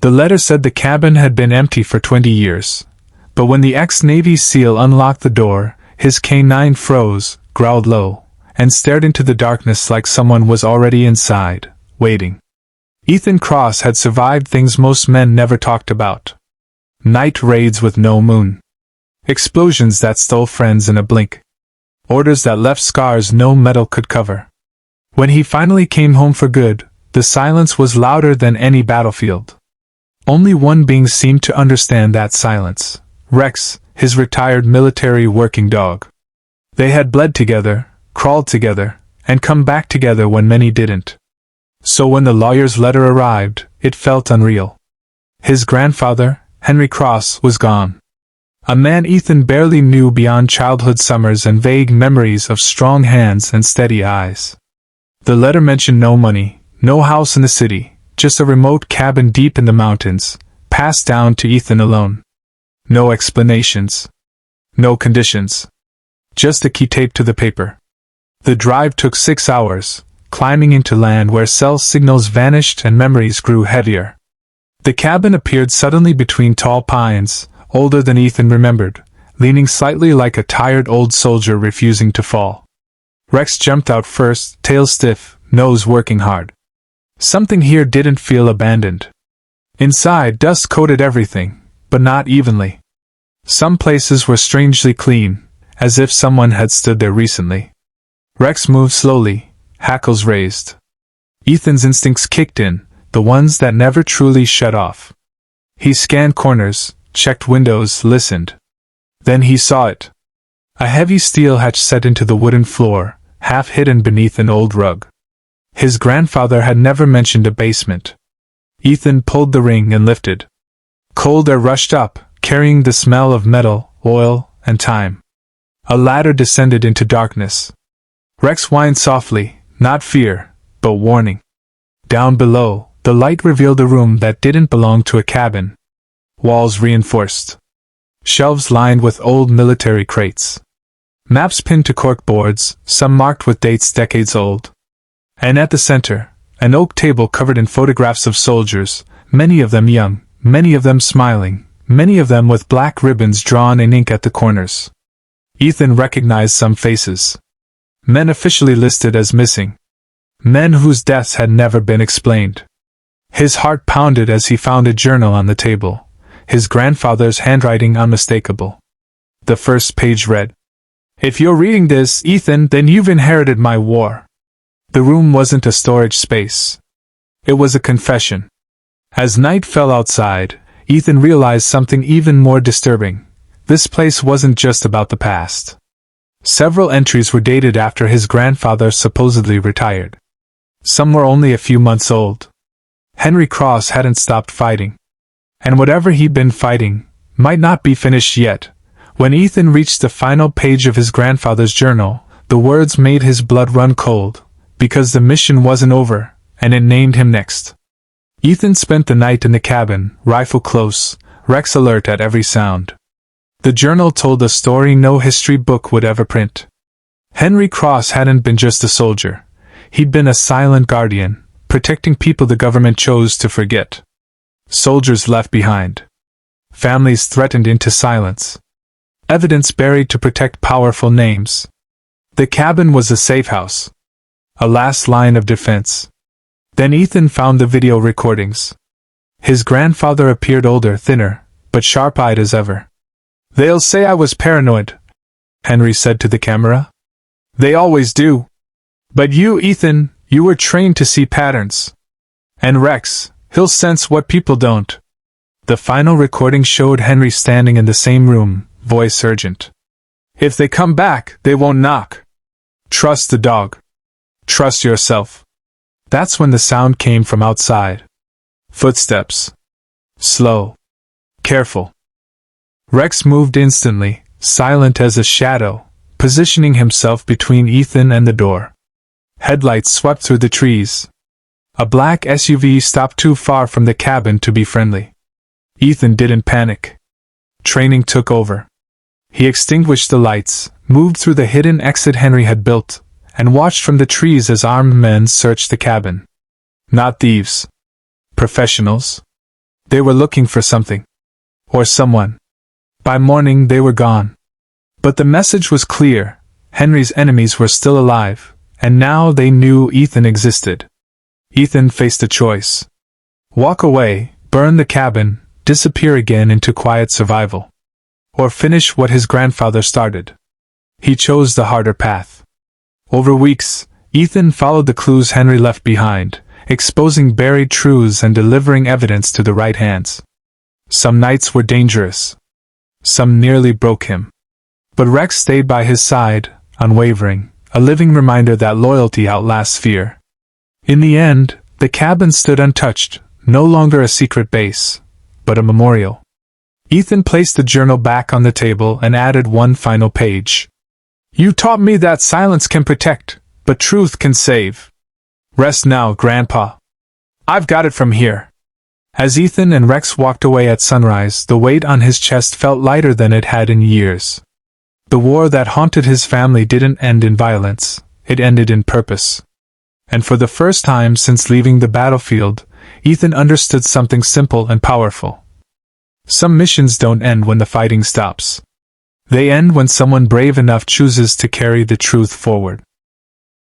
The letter said the cabin had been empty for 20 years. But when the ex-Navy SEAL unlocked the door, his canine froze, growled low, and stared into the darkness like someone was already inside, waiting. Ethan Cross had survived things most men never talked about. Night raids with no moon. Explosions that stole friends in a blink. Orders that left scars no metal could cover. When he finally came home for good, the silence was louder than any battlefield. Only one being seemed to understand that silence. Rex, his retired military working dog. They had bled together, crawled together, and come back together when many didn't. So when the lawyer's letter arrived, it felt unreal. His grandfather, Henry Cross, was gone. A man Ethan barely knew beyond childhood summers and vague memories of strong hands and steady eyes. The letter mentioned no money, no house in the city, just a remote cabin deep in the mountains, passed down to Ethan alone. No explanations. No conditions. Just a key taped to the paper. The drive took 6 hours, climbing into land where cell signals vanished and memories grew heavier. The cabin appeared suddenly between tall pines, older than Ethan remembered, leaning slightly like a tired old soldier refusing to fall. Rex jumped out first, tail stiff, nose working hard. Something here didn't feel abandoned. Inside, dust coated everything, but not evenly. Some places were strangely clean, as if someone had stood there recently. Rex moved slowly, hackles raised. Ethan's instincts kicked in, the ones that never truly shut off. He scanned corners, checked windows, listened. Then he saw it. A heavy steel hatch set into the wooden floor, half hidden beneath an old rug. His grandfather had never mentioned a basement. Ethan pulled the ring and lifted. Cold air rushed up, carrying the smell of metal, oil, and time. A ladder descended into darkness. Rex whined softly, not fear, but warning. Down below, the light revealed a room that didn't belong to a cabin. Walls reinforced. Shelves lined with old military crates. Maps pinned to corkboards, some marked with dates decades old. And at the center, an oak table covered in photographs of soldiers, many of them young, many of them smiling, many of them with black ribbons drawn in ink at the corners. Ethan recognized some faces. Men officially listed as missing. Men whose deaths had never been explained. His heart pounded as he found a journal on the table, his grandfather's handwriting unmistakable. The first page read, "If you're reading this, Ethan, then you've inherited my war." The room wasn't a storage space. It was a confession. As night fell outside, Ethan realized something even more disturbing. This place wasn't just about the past. Several entries were dated after his grandfather supposedly retired. Some were only a few months old. Henry Cross hadn't stopped fighting. And whatever he'd been fighting might not be finished yet. When Ethan reached the final page of his grandfather's journal, the words made his blood run cold, because the mission wasn't over, and it named him next. Ethan spent the night in the cabin, rifle close, Rex alert at every sound. The journal told a story no history book would ever print. Henry Cross hadn't been just a soldier. He'd been a silent guardian, protecting people the government chose to forget. Soldiers left behind. Families threatened into silence. Evidence buried to protect powerful names. The cabin was a safe house. A last line of defense. Then Ethan found the video recordings. His grandfather appeared older, thinner, but sharp-eyed as ever. "They'll say I was paranoid," Henry said to the camera. "They always do. But you, Ethan, you were trained to see patterns. And Rex, he'll sense what people don't." The final recording showed Henry standing in the same room, voice urgent. "If they come back, they won't knock. Trust the dog. Trust yourself." That's when the sound came from outside. Footsteps. Slow. Careful. Rex moved instantly, silent as a shadow, positioning himself between Ethan and the door. Headlights swept through the trees. A black SUV stopped too far from the cabin to be friendly. Ethan didn't panic. Training took over. He extinguished the lights, moved through the hidden exit Henry had built, and watched from the trees as armed men searched the cabin. Not thieves. Professionals. They were looking for something. Or someone. By morning they were gone. But the message was clear. Henry's enemies were still alive, and now they knew Ethan existed. Ethan faced a choice. Walk away, burn the cabin, disappear again into quiet survival. Or finish what his grandfather started. He chose the harder path. Over weeks, Ethan followed the clues Henry left behind, exposing buried truths and delivering evidence to the right hands. Some nights were dangerous. Some nearly broke him. But Rex stayed by his side, unwavering, a living reminder that loyalty outlasts fear. In the end, the cabin stood untouched, no longer a secret base, but a memorial. Ethan placed the journal back on the table and added one final page. You taught me that silence can protect, but truth can save. Rest now, Grandpa. I've got it from here. As Ethan and Rex walked away at sunrise, the weight on his chest felt lighter than it had in years. The war that haunted his family didn't end in violence, it ended in purpose. And for the first time since leaving the battlefield, Ethan understood something simple and powerful. Some missions don't end when the fighting stops. They end when someone brave enough chooses to carry the truth forward.